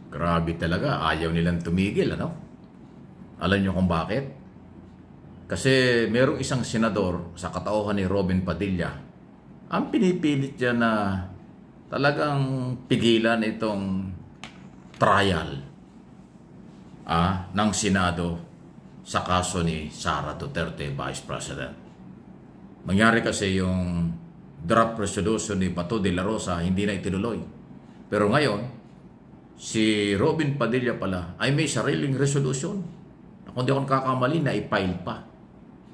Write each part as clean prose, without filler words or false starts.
Grabe talaga, ayaw nilang tumigil, ano? Alam niyo kung bakit? Kasi merong isang senador sa katauhan ni Robin Padilla, ang pinipilit niya na talagang pigilan itong trial ng Senado sa kaso ni Sara Duterte, Vice President. Mangyari kasi yung draft resolution ni Bato de la Rosa hindi na itinuloy. Pero ngayon, si Robin Padilla pala ay may sariling resolution. Kung di ako nakakamali na i-file pa.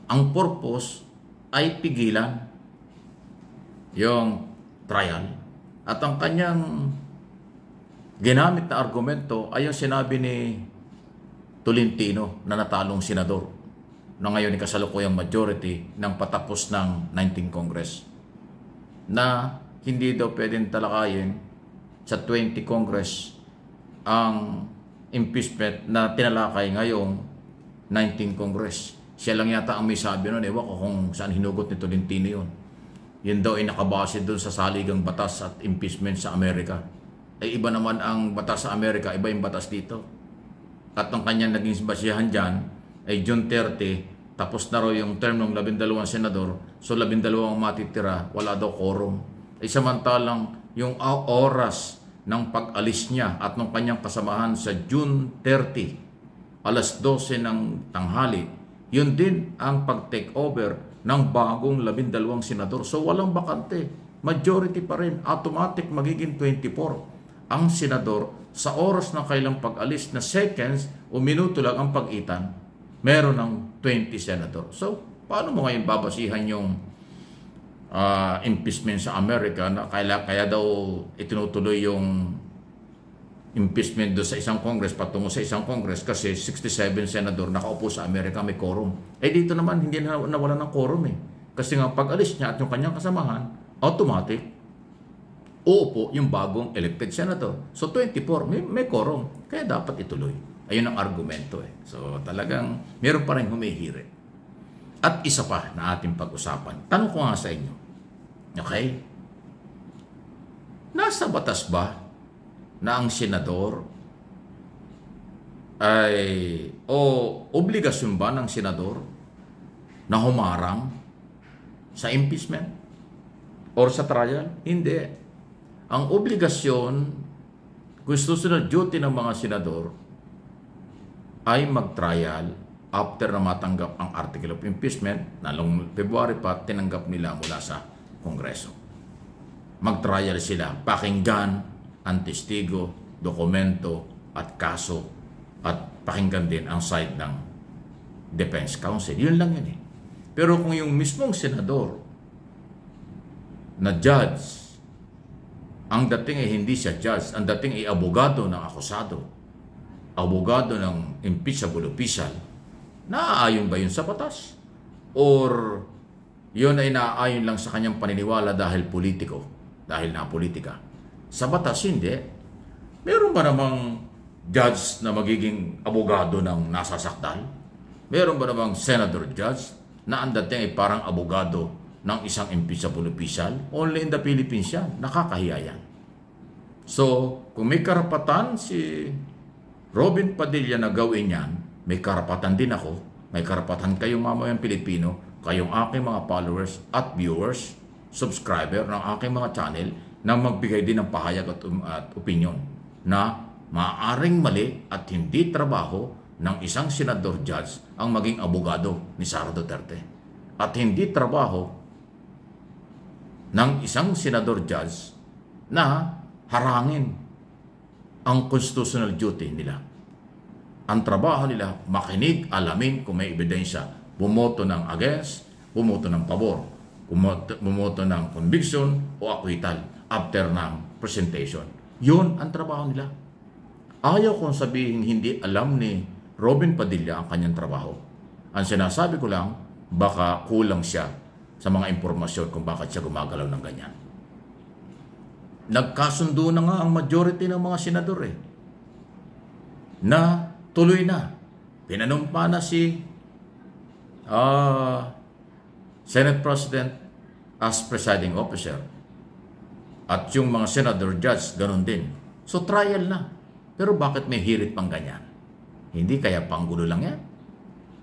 Ang purpose ay pigilan yung trial. At ang kanyang ginamit na argumento ay yung sinabi ni Tolentino na natalong senador na ngayon ni kasalukuyang majority ng patapos ng 19th Congress na hindi daw pwedeng talakayin sa 20 Congress ang impeachment na tinalakay ngayong 19th Congress. Siya lang yata ang may sabi nun. Ewan ko kung saan hinugot ni Tolentino yun. Yun daw ay nakabase doon sa saligang batas at impeachment sa Amerika. Ay iba naman ang batas sa Amerika, iba yung batas dito. At ang kanyang naging basihan dyan ay June 30, tapos na raw yung term ng 12 senador, so 12 ang matitira, wala daw quorum. Ay samantalang yung oras ng pag-alis niya at ng kanyang kasamahan sa June 30, alas 12 ng tanghali, yun din ang pag-take over ng bagong 12 senador. So walang bakante, majority pa rin, automatic magiging 24 ang senador. Sa oras ng kailang pag-alis na seconds o minuto lang ang pag-itan, meron ng 20 senador. So, paano mo ngayon babasihan yung impeachment sa Amerika na kaya daw itinutuloy yung impeachment doon sa isang Congress patungo sa isang Congress kasi 67 senador nakaupo sa Amerika, may quorum. Eh dito naman hindi na nawala ng quorum eh. Kasi nga pag-alis niya at yung kanyang kasamahan, automatic uupo yung bagong elected senator. So 24, may quorum. Kaya dapat ituloy. Ayun ang argumento eh. So talagang meron pa rin humihirit. At isa pa na ating pag-usapan. Tanong ko nga sa inyo. Okay? Nasa batas ba na ang senador ay obligasyon ba ng senador na humarang sa impeachment or sa trial? Hindi. Ang obligasyon, constitutional duty ng mga senador ay mag-trial after na matanggap ang article of impeachment na noong February pa tinanggap nila mula sa Kongreso. Mag-trial sila, pakinggan ang testigo, dokumento at kaso at pakinggan din ang side ng Defense Counsel. Yun lang yun eh. Pero kung yung mismong senador na judge, ang dating ay hindi siya judge, ang dating ay abogado ng akusado, abogado ng impeachable official, naaayon ba yun sa batas? Or yun ay naaayon lang sa kanyang paniniwala dahil politiko, dahil na politika? Sa batas, hindi. Meron ba namang judge na magiging abogado ng nasasaktan? Meron ba namang senator judge na ang dating ay parang abogado ng isang impeachable official? Only in the Philippines yan. Nakakahiya yan. So, kung may karapatan si Robin Padilla na gawin yan, may karapatan din ako, may karapatan kayong mamamayang Pilipino, kayong aking mga followers at viewers, subscriber ng aking mga channel, na magbigay din ng pahayag at opinion na maaaring mali at hindi trabaho ng isang senador judge ang maging abogado ni Sara Duterte. At hindi trabaho ng isang senador judge na harangin ang constitutional duty nila. Ang trabaho nila, makinig, alamin kung may ebidensya, bumoto ng against, bumoto ng pabor, bumoto ng conviction o acquittal after ng presentation. Yun ang trabaho nila. Ayaw kong sabihin hindi alam ni Robin Padilla ang kanyang trabaho. Ang sinasabi ko lang, baka kulang siya sa mga impormasyon kung bakit siya gumagalaw ng ganyan. Nagkasundo na nga ang majority ng mga senador na tuloy na. Pinanumpa na si Senate President as presiding officer. At yung mga senador judge, ganun din. So trial na. Pero bakit may hirit pang ganyan? Hindi kaya panggulo lang yan?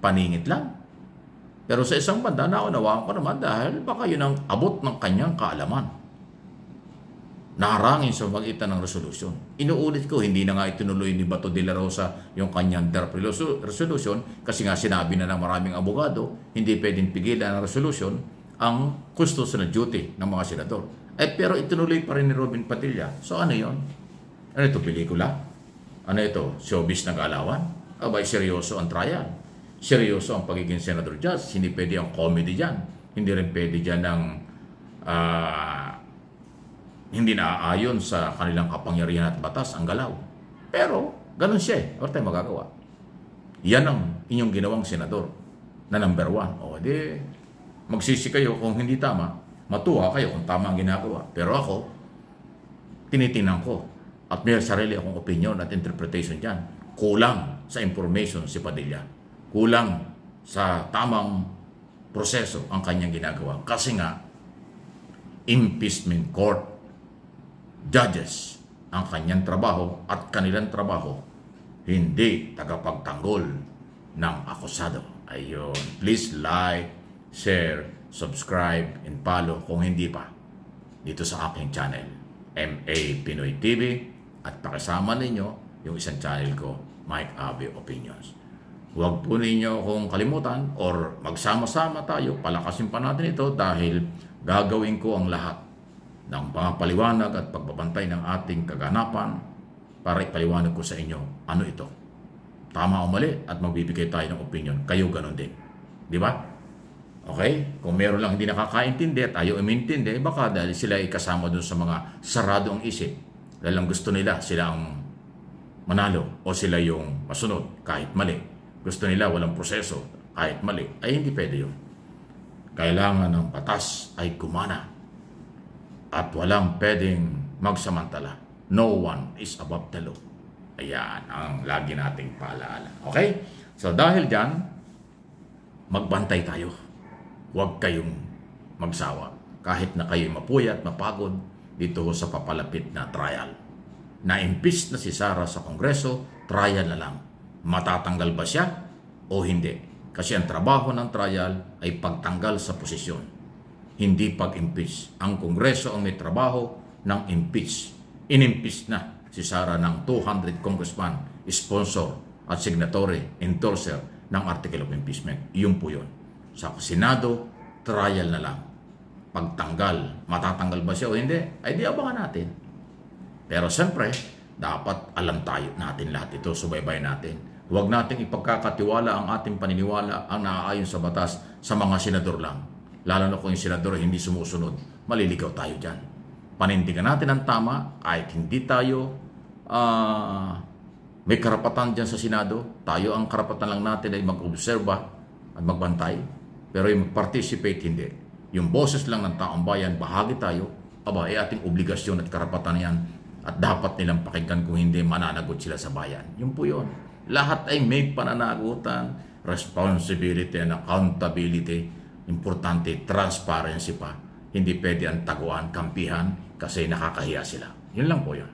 Paningit lang? Pero sa isang banda, naunawaan ko naman dahil baka yun ang abot ng kanyang kaalaman. Naharangin sa magitan ng resolusyon. Inuulit ko, hindi na nga itinuloy ni Bato de la Rosa yung kanyang draft resolution kasi nga sinabi na ng maraming abogado, hindi pwedeng pigilan ng resolution ang constitutional duty ng mga senador. Pero itinuloy pa rin ni Robin Padilla. So ano yun? Ano ito, pelikula? Ano ito, showbiz na galawan? Abay, seryoso ang trial. Seryoso ang pagiging senador judge. Hindi pwede ang comedy dyan. Hindi rin pwede dyan ang hindi naaayon sa kanilang kapangyarihan at batas ang galaw. Pero, ganun siya eh. Wala tayong magagawa. Yan ang inyong ginawang senador na number 1. O, di, magsisi kayo kung hindi tama. Matuwa kayo kung tama ang ginagawa. Pero ako, tinitingnan ko. At may sarili akong opinion at interpretation dyan. Kulang sa information si Padilla. Kulang sa tamang proseso ang kanyang ginagawa. Kasi nga, impeachment court judges ang kanyang trabaho at kanilang trabaho, hindi tagapagtanggol ng akusado. Ayun. Please like, share, subscribe, and follow kung hindi pa dito sa aking channel, MA Pinoy TV, at pakisama ninyo yung isang channel ko, Mike Abe Opinions. Huwag po ninyo kung kalimutan or magsama-sama tayo, palakasin pa natin ito dahil gagawin ko ang lahat ng mga paliwanag at pagbabantay ng ating kaganapan para ipaliwanag ko sa inyo ano ito. Tama o mali at magbibigay tayo ng opinion. Kayo ganun din. Di ba? Okay? Kung meron lang hindi nakakaintindi at ayaw imintindi, baka dahil sila ay kasama dun sa mga sarado ang isip. Dahil lang gusto nila sila ang manalo o sila yung masunod kahit mali. Gusto nila walang proseso kahit mali. Ay hindi pwede yun. Kailangan ng batas ay gumana. At walang pwedeng magsamantala. No one is above the law. Ayan ang lagi nating paalaala. Okay? So dahil dyan, magbantay tayo. Huwag kayong magsawa. Kahit na kayo mapuyat, mapagod dito sa papalapit na trial. Na-impeach na si Sara sa Kongreso, trial na lang. Matatanggal ba siya o hindi? Kasi ang trabaho ng trial ay pagtanggal sa posisyon. Hindi pag-impeach. Ang Kongreso ang may trabaho ng impeach. In-impeach na si Sara ng 200 congressman, sponsor at signatory, endorser ng article of impeachment. Yun po yun. Sa Senado, trial na lang. Pagtanggal, matatanggal ba siya o hindi? Ay di abangan natin. Pero siyempre, dapat alam tayo natin lahat ito, subaybay natin. Huwag nating ipagkakatiwala ang ating paniniwala ang naaayon sa batas sa mga senador lang. Lalo na kung yung senador hindi sumusunod, maliligaw tayo dyan. Panindigan natin ang tama, kahit hindi tayo may karapatan dyan sa Senado. Tayo ang karapatan lang natin ay mag-obserba at magbantay. Pero yung mag-participate, hindi. Yung boses lang ng taong bayan, bahagi tayo, ay ating obligasyon at karapatan yan. At dapat nilang pakinggan kung hindi mananagot sila sa bayan. Yun po yun. Lahat ay may pananagutan, responsibility and accountability. Importante, transparency pa. Hindi pwede ang taguan, kampihan kasi nakakahiya sila. Yun lang po yun.